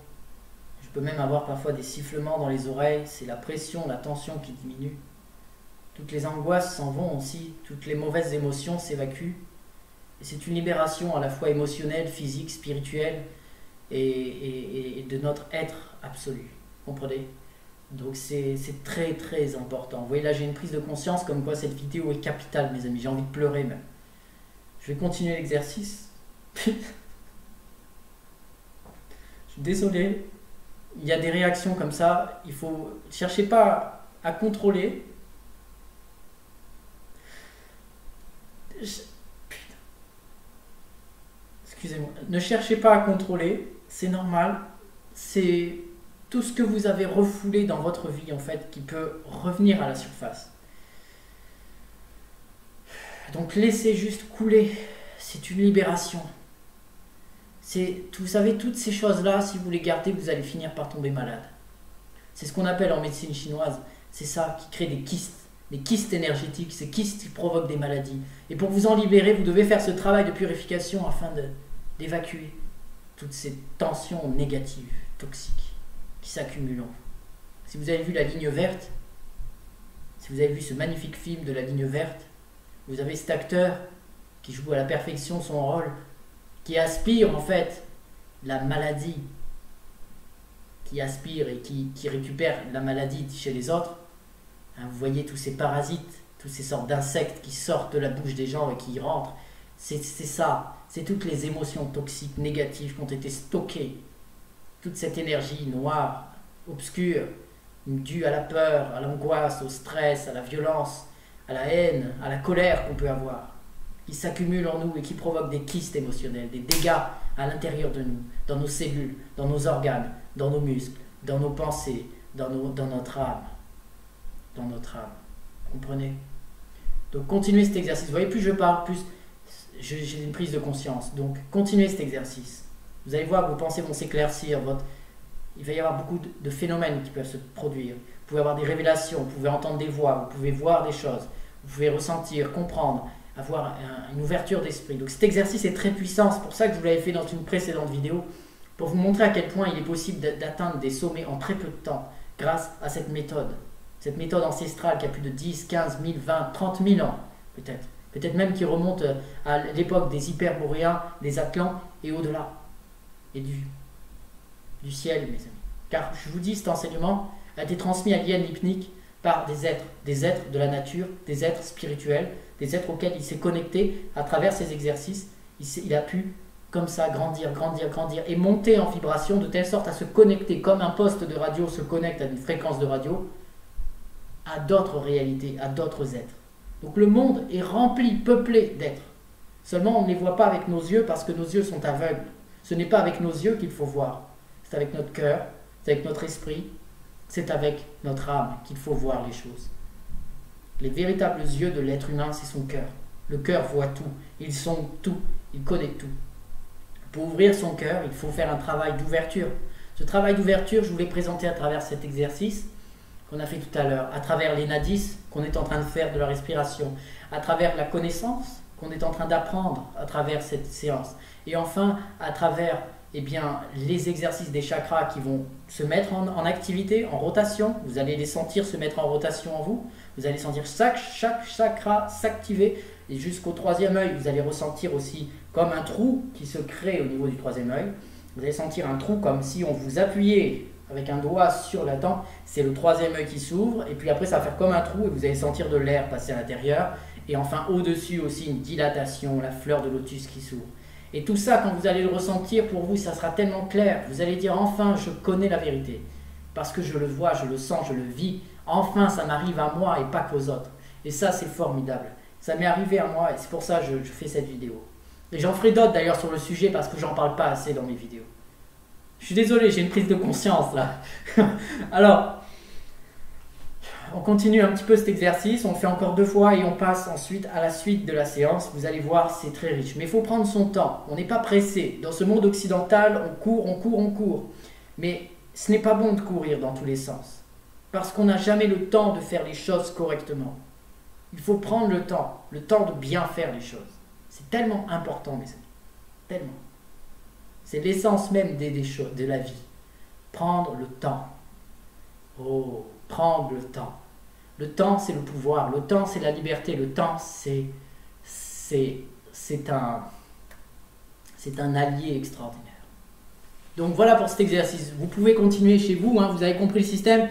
A: Je peux même avoir parfois des sifflements dans les oreilles. C'est la pression, la tension qui diminue. Toutes les angoisses s'en vont aussi. Toutes les mauvaises émotions s'évacuent. Et c'est une libération à la fois émotionnelle, physique, spirituelle et de notre être absolu. Comprenez? Donc c'est très très important. Vous voyez là j'ai une prise de conscience comme quoi cette vidéo est capitale mes amis. J'ai envie de pleurer même. Je vais continuer l'exercice. Je suis désolé. Il y a des réactions comme ça. Il faut... Cherchez pas à contrôler. Putain. Excusez-moi. Ne cherchez pas à contrôler. C'est normal. C'est... tout ce que vous avez refoulé dans votre vie, en fait, qui peut revenir à la surface. Donc, laissez juste couler. C'est une libération. Vous savez, toutes ces choses-là, si vous les gardez, vous allez finir par tomber malade. C'est ce qu'on appelle en médecine chinoise. C'est ça qui crée des kystes énergétiques, ces kystes qui provoquent des maladies. Et pour vous en libérer, vous devez faire ce travail de purification afin d'évacuer toutes ces tensions négatives, toxiques, qui s'accumulent en vous. Si vous avez vu La Ligne Verte, si vous avez vu ce magnifique film de La Ligne Verte, vous avez cet acteur qui joue à la perfection son rôle, qui aspire en fait la maladie, qui aspire et qui récupère la maladie chez les autres. Hein, vous voyez tous ces parasites, toutes ces sortes d'insectes qui sortent de la bouche des gens et qui y rentrent. C'est ça, c'est toutes les émotions toxiques, négatives qui ont été stockées. Toute cette énergie noire, obscure, due à la peur, à l'angoisse, au stress, à la violence, à la haine, à la colère qu'on peut avoir, qui s'accumule en nous et qui provoque des kystes émotionnels, des dégâts à l'intérieur de nous, dans nos cellules, dans nos organes, dans nos muscles, dans nos pensées, dans notre âme. Dans notre âme. Comprenez? Donc continuez cet exercice. Vous voyez, plus je parle, plus j'ai une prise de conscience. Donc continuez cet exercice. Vous allez voir, vos pensées vont s'éclaircir. Il va y avoir beaucoup de phénomènes qui peuvent se produire. Vous pouvez avoir des révélations, vous pouvez entendre des voix, vous pouvez voir des choses, vous pouvez ressentir, comprendre, avoir une ouverture d'esprit. Donc cet exercice est très puissant. C'est pour ça que je vous l'avais fait dans une précédente vidéo, pour vous montrer à quel point il est possible d'atteindre des sommets en très peu de temps grâce à cette méthode. Cette méthode ancestrale qui a plus de 10, 15 000, 20, 30 000 ans peut-être. Peut-être même qui remonte à l'époque des Hyperboréens, des Atlants et au-delà. Et du ciel, mes amis. Car je vous dis, cet enseignement a été transmis à l'hyène hypnique par des êtres de la nature, des êtres spirituels, des êtres auxquels il s'est connecté à travers ces exercices. Il a pu, comme ça, grandir, grandir, grandir et monter en vibration de telle sorte à se connecter, comme un poste de radio se connecte à une fréquence de radio, à d'autres réalités, à d'autres êtres. Donc le monde est rempli, peuplé d'êtres. Seulement on ne les voit pas avec nos yeux parce que nos yeux sont aveugles. Ce n'est pas avec nos yeux qu'il faut voir. C'est avec notre cœur, c'est avec notre esprit, c'est avec notre âme qu'il faut voir les choses. Les véritables yeux de l'être humain, c'est son cœur. Le cœur voit tout, il sonde tout, il connaît tout. Pour ouvrir son cœur, il faut faire un travail d'ouverture. Ce travail d'ouverture, je vous l'ai présenté à travers cet exercice qu'on a fait tout à l'heure, à travers les nadis qu'on est en train de faire de la respiration, à travers la connaissance qu'on est en train d'apprendre à travers cette séance, et enfin à travers les exercices des chakras qui vont se mettre en activité, en rotation. Vous allez les sentir se mettre en rotation en vous, vous allez sentir chaque chakra s'activer, et jusqu'au troisième œil, vous allez ressentir aussi comme un trou qui se crée au niveau du troisième œil. Vous allez sentir un trou comme si on vous appuyait avec un doigt sur la dent, c'est le troisième œil qui s'ouvre, et puis après ça va faire comme un trou, et vous allez sentir de l'air passer à l'intérieur, et enfin au-dessus aussi une dilatation, la fleur de lotus qui s'ouvre. Et tout ça, quand vous allez le ressentir, pour vous, ça sera tellement clair, vous allez dire enfin je connais la vérité, parce que je le vois, je le sens, je le vis, enfin ça m'arrive à moi et pas qu'aux autres. Et ça c'est formidable, ça m'est arrivé à moi, et c'est pour ça que je fais cette vidéo. Et j'en ferai d'autres d'ailleurs sur le sujet, parce que j'en parle pas assez dans mes vidéos. Je suis désolé, j'ai une prise de conscience là. Alors, on continue un petit peu cet exercice, on le fait encore 2 fois et on passe ensuite à la suite de la séance. Vous allez voir, c'est très riche. Mais il faut prendre son temps, on n'est pas pressé. Dans ce monde occidental, on court, on court, on court. Mais ce n'est pas bon de courir dans tous les sens. Parce qu'on n'a jamais le temps de faire les choses correctement. Il faut prendre le temps de bien faire les choses. C'est tellement important, mes amis. Tellement. C'est l'essence même des choses, de la vie. Prendre le temps. Oh, prendre le temps. Le temps, c'est le pouvoir. Le temps, c'est la liberté. Le temps, c'est un allié extraordinaire. Donc voilà pour cet exercice. Vous pouvez continuer chez vous. Vous avez compris le système.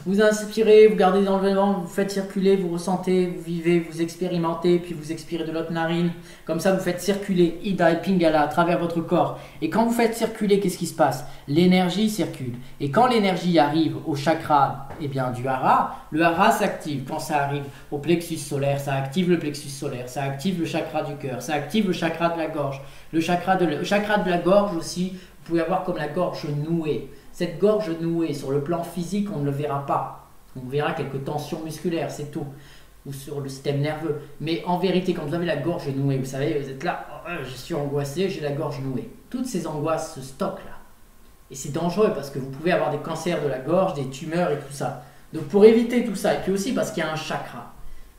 A: Vous inspirez, vous gardez dans le ventre, vous faites circuler, vous ressentez, vous vivez, vous expérimentez, puis vous expirez de l'autre narine. Comme ça, vous faites circuler Ida et Pingala à travers votre corps. Et quand vous faites circuler, qu'est-ce qui se passe? L'énergie circule. Et quand l'énergie arrive au chakra du hara, le hara s'active. Quand ça arrive au plexus solaire, ça active le plexus solaire, ça active le chakra du cœur, ça active le chakra de la gorge. Le chakra de la gorge aussi, vous pouvez avoir comme la gorge nouée. Cette gorge nouée, sur le plan physique, on ne le verra pas. On verra quelques tensions musculaires, c'est tout. Ou sur le système nerveux. Mais en vérité, quand vous avez la gorge nouée, vous savez, vous êtes là, oh, je suis angoissé, j'ai la gorge nouée. Toutes ces angoisses se stockent là. Et c'est dangereux parce que vous pouvez avoir des cancers de la gorge, des tumeurs et tout ça. Donc pour éviter tout ça, et puis aussi parce qu'il y a un chakra.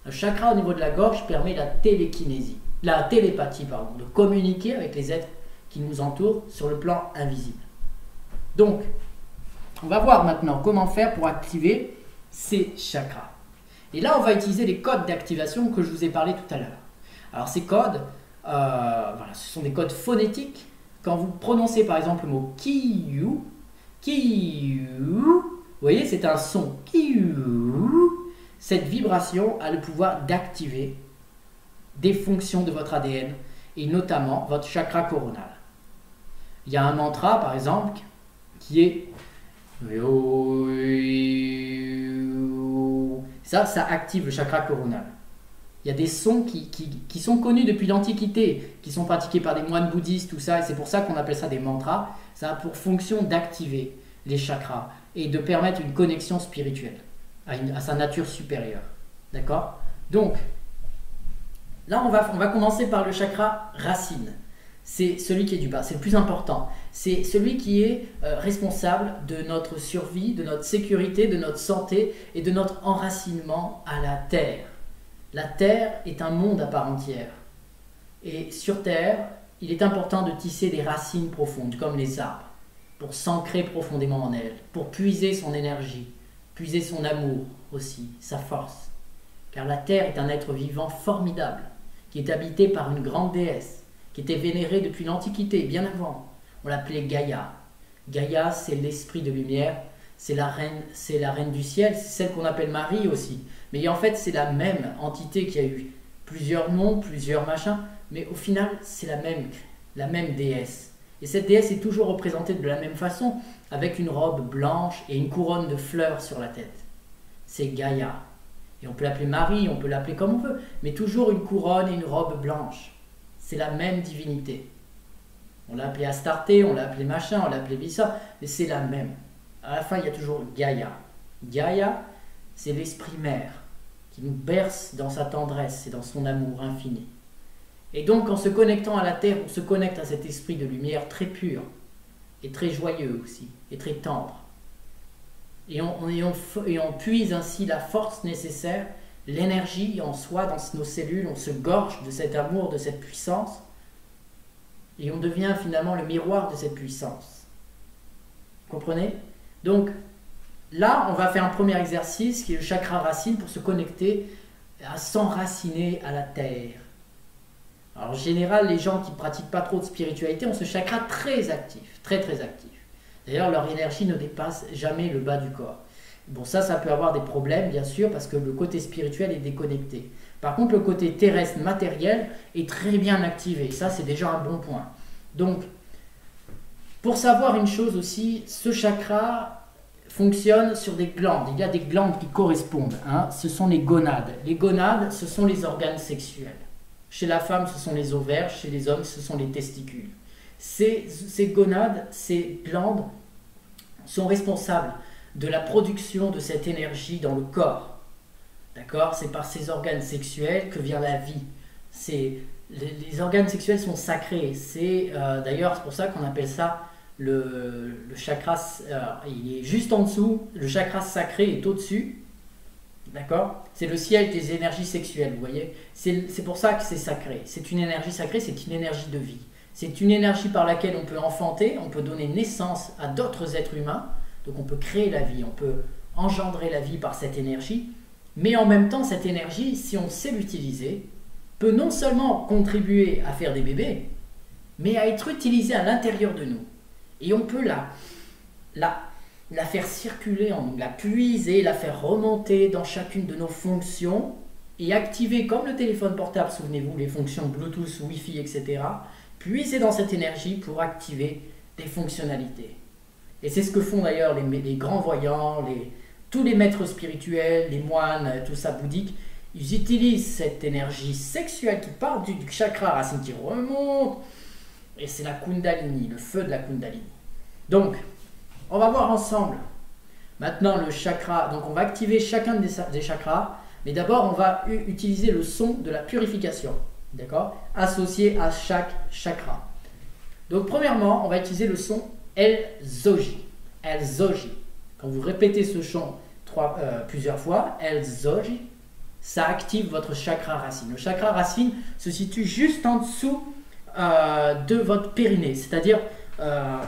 A: Un chakra au niveau de la gorge permet la télépathie, de communiquer avec les êtres qui nous entourent sur le plan invisible. Donc, on va voir maintenant comment faire pour activer ces chakras. Et là, on va utiliser les codes d'activation que je vous ai parlé tout à l'heure. Alors, ces codes, ce sont des codes phonétiques. Quand vous prononcez par exemple le mot Kiyu, vous voyez, c'est un son. Kiyu. Cette vibration a le pouvoir d'activer des fonctions de votre ADN et notamment votre chakra coronal. Il y a un mantra, par exemple, qui est ça active le chakra coronal. Il y a des sons qui sont connus depuis l'Antiquité, qui sont pratiqués par des moines bouddhistes, tout ça, et c'est pour ça qu'on appelle ça des mantras. Ça a pour fonction d'activer les chakras et de permettre une connexion spirituelle à sa nature supérieure. D'accord? Donc, là, on va commencer par le chakra racine. C'est celui qui est du bas, c'est le plus important. C'est celui qui est responsable de notre survie, de notre sécurité, de notre santé et de notre enracinement à la Terre. La Terre est un monde à part entière. Et sur Terre, il est important de tisser des racines profondes, comme les arbres, pour s'ancrer profondément en elle, pour puiser son énergie, puiser son amour aussi, sa force. Car la Terre est un être vivant formidable, qui est habité par une grande déesse, qui était vénérée depuis l'Antiquité, bien avant. On l'appelait Gaïa. Gaïa, c'est l'esprit de lumière, c'est la reine du ciel, c'est celle qu'on appelle Marie aussi. Mais en fait, c'est la même entité qui a eu plusieurs noms, plusieurs machins, mais au final, c'est la même déesse. Et cette déesse est toujours représentée de la même façon, avec une robe blanche et une couronne de fleurs sur la tête. C'est Gaïa. Et on peut l'appeler Marie, on peut l'appeler comme on veut, mais toujours une couronne et une robe blanche. C'est la même divinité. On l'a appelée Astarté, on l'a appelée machin, on l'a appelée Vissa, mais c'est la même. à la fin, il y a toujours Gaïa. Gaïa, c'est l'esprit mère qui nous berce dans sa tendresse et dans son amour infini. Et donc, en se connectant à la Terre, on se connecte à cet esprit de lumière très pur et très joyeux aussi, et très tendre. Et on puise ainsi la force nécessaire, l'énergie en soi, dans nos cellules, on se gorge de cet amour, de cette puissance, et on devient finalement le miroir de cette puissance. Vous comprenez? Donc, là, on va faire un premier exercice qui est le chakra racine pour se connecter, à s'enraciner à la Terre. Alors, en général, les gens qui ne pratiquent pas trop de spiritualité ont ce chakra très actif, très très actif. D'ailleurs, leur énergie ne dépasse jamais le bas du corps. Bon, ça peut avoir des problèmes, bien sûr, parce que le côté spirituel est déconnecté. Par contre, le côté terrestre, matériel, est très bien activé. Ça, c'est déjà un bon point. Donc, pour savoir une chose aussi, ce chakra fonctionne sur des glandes. Il y a des glandes qui correspondent. Ce sont les gonades. Les gonades, ce sont les organes sexuels. Chez la femme, ce sont les ovaires. Chez les hommes, ce sont les testicules. Ces gonades, ces glandes, sont responsables de la production de cette énergie dans le corps. D'accord? C'est par ces organes sexuels que vient la vie. Les organes sexuels sont sacrés. D'ailleurs, c'est pour ça qu'on appelle ça le chakra. Il est juste en dessous. Le chakra sacré est au-dessus. D'accord? C'est le ciel des énergies sexuelles, vous voyez? C'est pour ça que c'est sacré. C'est une énergie sacrée, c'est une énergie de vie. C'est une énergie par laquelle on peut enfanter, on peut donner naissance à d'autres êtres humains. Donc on peut créer la vie, on peut engendrer la vie par cette énergie. Mais en même temps, cette énergie, si on sait l'utiliser, peut non seulement contribuer à faire des bébés, mais à être utilisée à l'intérieur de nous. Et on peut la faire circuler en nous, la puiser, la faire remonter dans chacune de nos fonctions et activer, comme le téléphone portable, souvenez-vous, les fonctions Bluetooth, Wi-Fi, etc., puiser dans cette énergie pour activer des fonctionnalités. Et c'est ce que font d'ailleurs les grands voyants, tous les maîtres spirituels, les moines, tout ça bouddhique. Ils utilisent cette énergie sexuelle qui part du chakra racine qui remonte, et c'est la Kundalini, le feu de la Kundalini. Donc, on va voir ensemble maintenant le chakra. Donc, on va activer chacun des chakras, mais d'abord, on va utiliser le son de la purification, d'accord, associé à chaque chakra. Donc, premièrement, on va utiliser le son El Zoji. El Zoji. Quand vous répétez ce son plusieurs fois, El Zoji, ça active votre chakra racine. Le chakra racine se situe juste en dessous de votre périnée, c'est-à-dire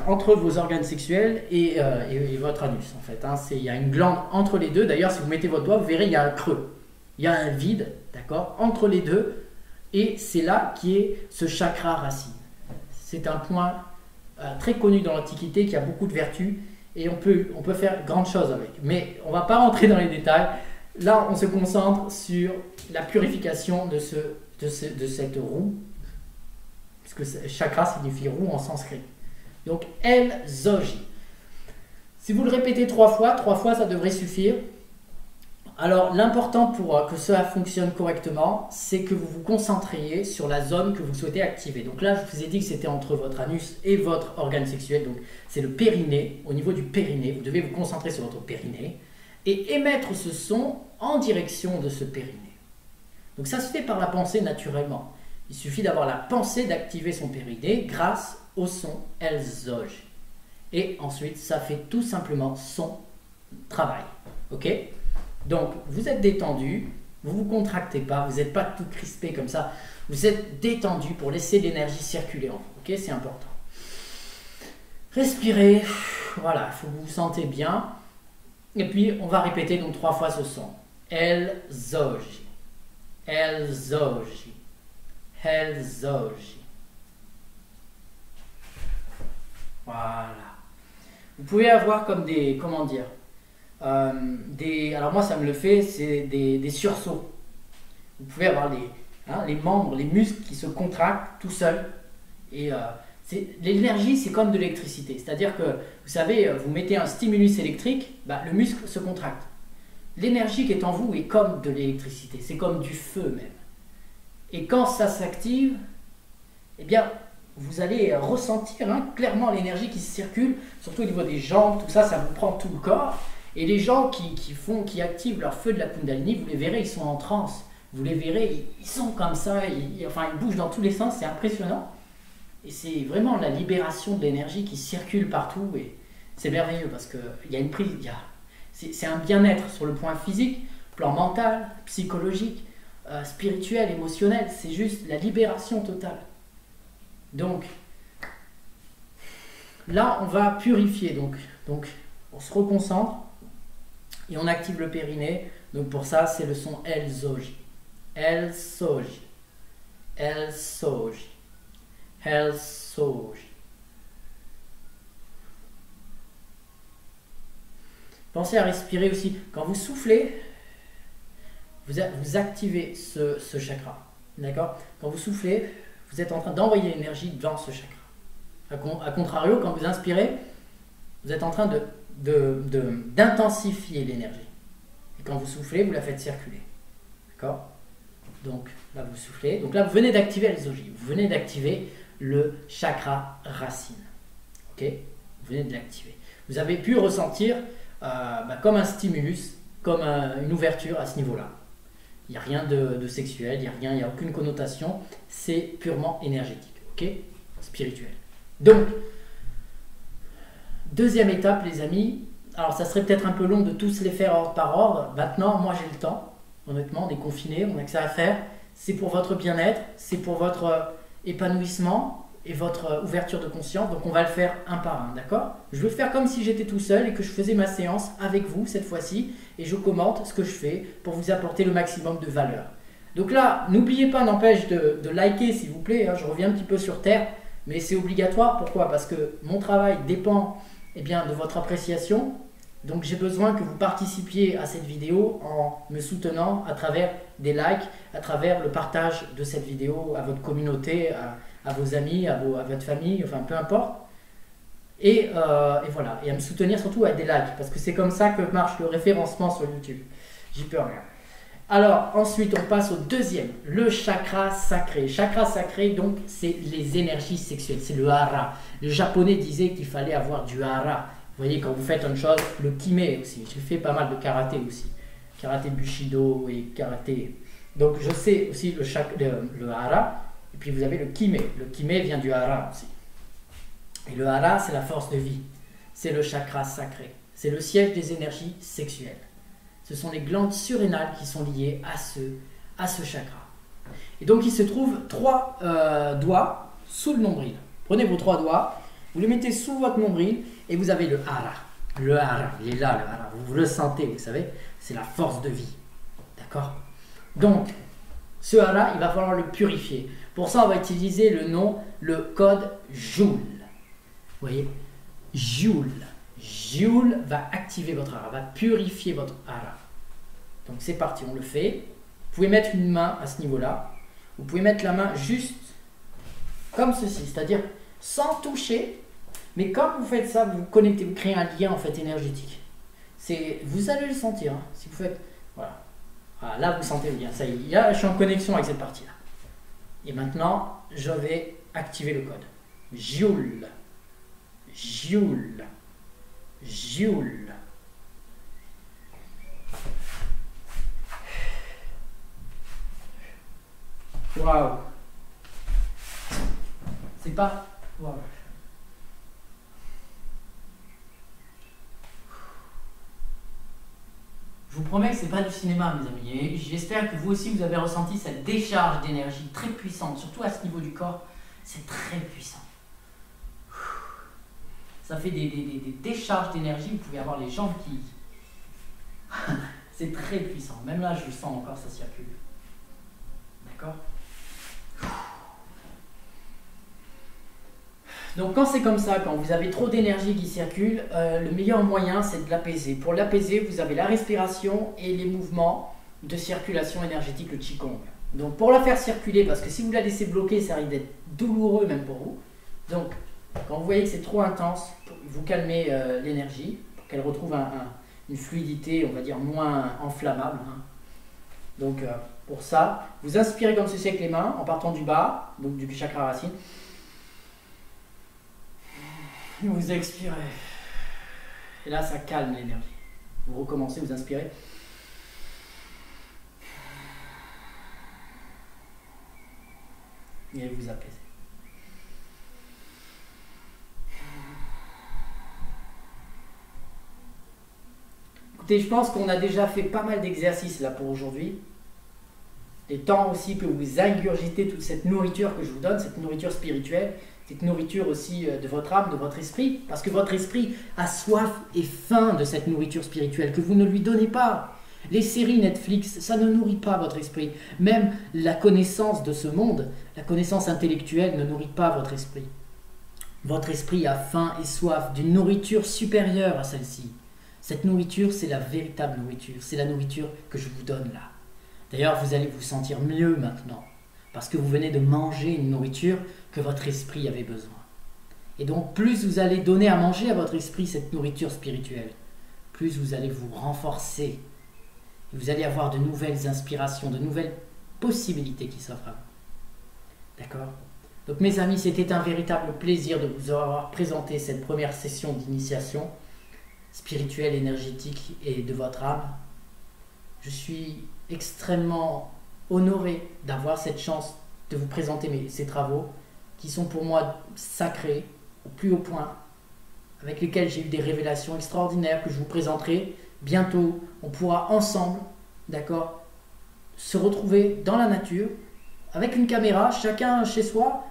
A: entre vos organes sexuels et votre anus, en fait. Il y a une glande entre les deux. D'ailleurs, si vous mettez votre doigt, vous verrez, il y a un creux. Il y a un vide, d'accord, entre les deux. Et c'est là qui est ce chakra racine. C'est un point très connu dans l'Antiquité qui a beaucoup de vertus. Et on peut faire grande chose avec. Mais on ne va pas rentrer dans les détails. Là, on se concentre sur la purification de cette roue. Parce que chakra signifie roue en sanskrit. Donc, El Zoji. Si vous le répétez 3 fois, ça devrait suffire. Alors, l'important pour que cela fonctionne correctement, c'est que vous vous concentriez sur la zone que vous souhaitez activer. Donc là, je vous ai dit que c'était entre votre anus et votre organe sexuel. Donc, c'est le périnée. Au niveau du périnée, vous devez vous concentrer sur votre périnée et émettre ce son en direction de ce périnée. Donc, ça se fait par la pensée naturellement. Il suffit d'avoir la pensée d'activer son périnée grâce au son El Zoji. Et ensuite, ça fait tout simplement son travail. Ok? Donc, vous êtes détendu, vous ne vous contractez pas, vous n'êtes pas tout crispé comme ça. Vous êtes détendu pour laisser l'énergie circuler en vous. Ok? C'est important. Respirez. Voilà, il faut que vous vous sentez bien. Et puis, on va répéter donc 3 fois ce son. El Zoji. El Zoji. El Zoji. Voilà. Vous pouvez avoir comme des, comment dire, alors moi ça me le fait, c'est des sursauts. Vous pouvez avoir les membres, les muscles qui se contractent tout seuls. Et l'énergie, c'est comme de l'électricité. C'est-à-dire que, vous savez, vous mettez un stimulus électrique, le muscle se contracte. L'énergie qui est en vous est comme de l'électricité, c'est comme du feu même. Et quand ça s'active, eh bien, vous allez ressentir clairement l'énergie qui circule, surtout au niveau des jambes, tout ça, ça vous prend tout le corps. Et les gens qui activent leur feu de la Kundalini, vous les verrez, ils sont en transe. Vous les verrez, ils sont comme ça, ils bougent dans tous les sens, c'est impressionnant. Et c'est vraiment la libération de l'énergie qui circule partout. Et c'est merveilleux parce qu'il y a une prise, c'est un bien-être sur le point physique, plan mental, psychologique, spirituel, émotionnel. C'est juste la libération totale. Donc, là, on va purifier. Donc on se reconcentre et on active le périnée. Donc, pour ça, c'est le son El Soji. El Soji. El Soji. El Soji. Pensez à respirer aussi. Quand vous soufflez, vous activez ce chakra. D'accord? Quand vous soufflez, vous êtes en train d'envoyer l'énergie dans ce chakra. A contrario, quand vous inspirez, vous êtes en train d'intensifier l'énergie. Et quand vous soufflez, vous la faites circuler. D'accord? Donc là, vous soufflez. Donc là, vous venez d'activer les Soji. Vous venez d'activer le chakra racine. Ok? Vous venez de l'activer. Vous avez pu ressentir comme un stimulus, comme une ouverture à ce niveau-là. Il n'y a rien de sexuel, il n'y a aucune connotation. C'est purement énergétique. Ok? Spirituel. Donc, deuxième étape, les amis. Alors, ça serait peut-être un peu long de tous les faire ordre par ordre. Maintenant, moi, j'ai le temps. Honnêtement, on est confinés, on n'a que ça à faire. C'est pour votre bien-être, c'est pour votre épanouissement et votre ouverture de conscience. Donc, on va le faire un par un, d'accord? Je veux faire comme si j'étais tout seul et que je faisais ma séance avec vous cette fois-ci. Et je commente ce que je fais pour vous apporter le maximum de valeur. Donc là, n'oubliez pas, n'empêche de liker, s'il vous plaît. Je reviens un petit peu sur terre. Mais c'est obligatoire, pourquoi? Parce que mon travail dépend de votre appréciation. Donc j'ai besoin que vous participiez à cette vidéo en me soutenant à travers des likes, à travers le partage de cette vidéo à votre communauté, à vos amis, à votre famille, enfin peu importe. Et voilà, et à me soutenir surtout avec des likes, parce que c'est comme ça que marche le référencement sur YouTube. J'y peux rien. Alors, ensuite, on passe au deuxième, le chakra sacré. Chakra sacré, donc, c'est les énergies sexuelles, c'est le hara. Le japonais disait qu'il fallait avoir du hara. Vous voyez, quand vous faites une chose, le kime aussi. J'ai fait pas mal de karaté aussi. Karaté bushido et karaté. Donc, je sais aussi le hara. Et puis, vous avez le kime. Le kime vient du hara aussi. Et le hara, c'est la force de vie. C'est le chakra sacré. C'est le siège des énergies sexuelles. Ce sont les glandes surrénales qui sont liées à ce chakra. Et donc, il se trouve 3 doigts sous le nombril. Prenez vos 3 doigts, vous les mettez sous votre nombril et vous avez le hara. Le hara, il est là, le hara. Vous le sentez, vous savez, c'est la force de vie. D'accord? Donc, ce hara, il va falloir le purifier. Pour ça, on va utiliser le code Joule. Vous voyez? Joule. Joule va activer votre hara, va purifier votre hara. Donc c'est parti, on le fait. Vous pouvez mettre une main à ce niveau-là. Vous pouvez mettre la main juste comme ceci, c'est-à-dire sans toucher. Mais quand vous faites ça, vous connectez, vous créez un lien en fait énergétique. Vous allez le sentir. Si vous faites, voilà. Là vous sentez le lien. Ça y est, là je suis en connexion avec cette partie-là. Et maintenant, je vais activer le code. Joule. Joule. Joule. Waouh. C'est pas... Waouh. Je vous promets que c'est pas du cinéma, mes amis. Et j'espère que vous aussi, vous avez ressenti cette décharge d'énergie très puissante, surtout à ce niveau du corps. C'est très puissant. Ça fait des décharges d'énergie. Vous pouvez avoir les jambes qui... C'est très puissant. Même là, je le sens encore, ça circule. D'accord? Donc quand c'est comme ça, quand vous avez trop d'énergie qui circule, le meilleur moyen c'est de l'apaiser. Pour l'apaiser, vous avez la respiration et les mouvements de circulation énergétique, le Qigong. Donc pour la faire circuler, parce que si vous la laissez bloquer, ça risque d'être douloureux même pour vous. Donc quand vous voyez que c'est trop intense, vous calmez l'énergie pour qu'elle retrouve une fluidité, on va dire, moins inflammable. Donc pour ça, vous inspirez comme ceci avec les mains en partant du bas, donc du chakra racine. Et vous expirez. Et là, ça calme l'énergie. Vous recommencez, vous inspirez. Et vous apaisez. Écoutez, je pense qu'on a déjà fait pas mal d'exercices là pour aujourd'hui. Il est temps aussi que vous ingurgitez toute cette nourriture que je vous donne, cette nourriture spirituelle, cette nourriture aussi de votre âme, de votre esprit, parce que votre esprit a soif et faim de cette nourriture spirituelle que vous ne lui donnez pas. Les séries Netflix, ça ne nourrit pas votre esprit. Même la connaissance de ce monde, la connaissance intellectuelle ne nourrit pas votre esprit. Votre esprit a faim et soif d'une nourriture supérieure à celle-ci. Cette nourriture, c'est la véritable nourriture. C'est la nourriture que je vous donne là. D'ailleurs, vous allez vous sentir mieux maintenant, parce que vous venez de manger une nourriture que votre esprit avait besoin. Et donc, plus vous allez donner à manger à votre esprit cette nourriture spirituelle, plus vous allez vous renforcer. Et vous allez avoir de nouvelles inspirations, de nouvelles possibilités qui s'offrent à vous. D'accord ? Donc mes amis, c'était un véritable plaisir de vous avoir présenté cette première session d'initiation spirituelle, énergétique et de votre âme. Je suis extrêmement honoré d'avoir cette chance de vous présenter ces travaux qui sont pour moi sacrés, au plus haut point, avec lesquels j'ai eu des révélations extraordinaires que je vous présenterai bientôt. On pourra ensemble, d'accord, se retrouver dans la nature, avec une caméra, chacun chez soi,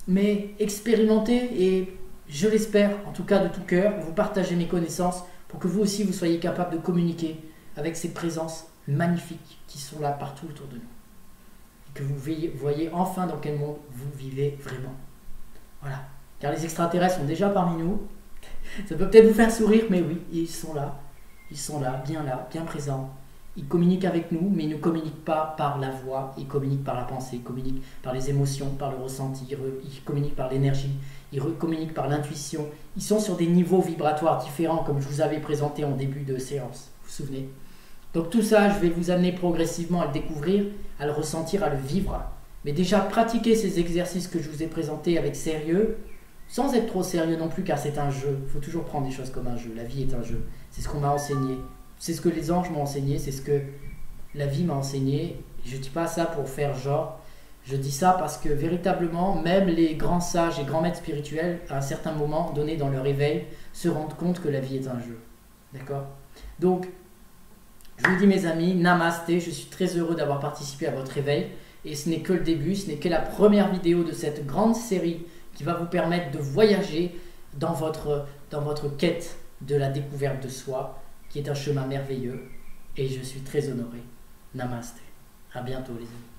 A: mais expérimenter et, je l'espère, en tout cas de tout cœur, vous partager mes connaissances pour que vous aussi vous soyez capable de communiquer avec ces présences magnifiques qui sont là partout autour de nous. Et que vous voyez enfin dans quel monde vous vivez vraiment. Voilà. Car les extraterrestres sont déjà parmi nous. Ça peut peut-être vous faire sourire, mais oui, ils sont là. Ils sont là, bien présents. Ils communiquent avec nous, mais ils ne communiquent pas par la voix, ils communiquent par la pensée, ils communiquent par les émotions, par le ressenti, ils communiquent par l'énergie, ils communiquent par l'intuition. Ils sont sur des niveaux vibratoires différents, comme je vous avais présenté en début de séance, vous vous souvenez? Donc tout ça, je vais vous amener progressivement à le découvrir, à le ressentir, à le vivre. Mais déjà, pratiquez ces exercices que je vous ai présentés avec sérieux, sans être trop sérieux non plus, car c'est un jeu. Il faut toujours prendre des choses comme un jeu. La vie est un jeu. C'est ce qu'on m'a enseigné. C'est ce que les anges m'ont enseigné. C'est ce que la vie m'a enseigné. Je ne dis pas ça pour faire genre. Je dis ça parce que véritablement, même les grands sages et grands maîtres spirituels, à un certain moment donné dans leur éveil, se rendent compte que la vie est un jeu. D'accord ? Donc, je vous dis mes amis, namasté. Je suis très heureux d'avoir participé à votre éveil. Et ce n'est que le début, ce n'est que la première vidéo de cette grande série qui va vous permettre de voyager dans votre quête de la découverte de soi, qui est un chemin merveilleux. Et je suis très honoré. Namasté. À bientôt les amis.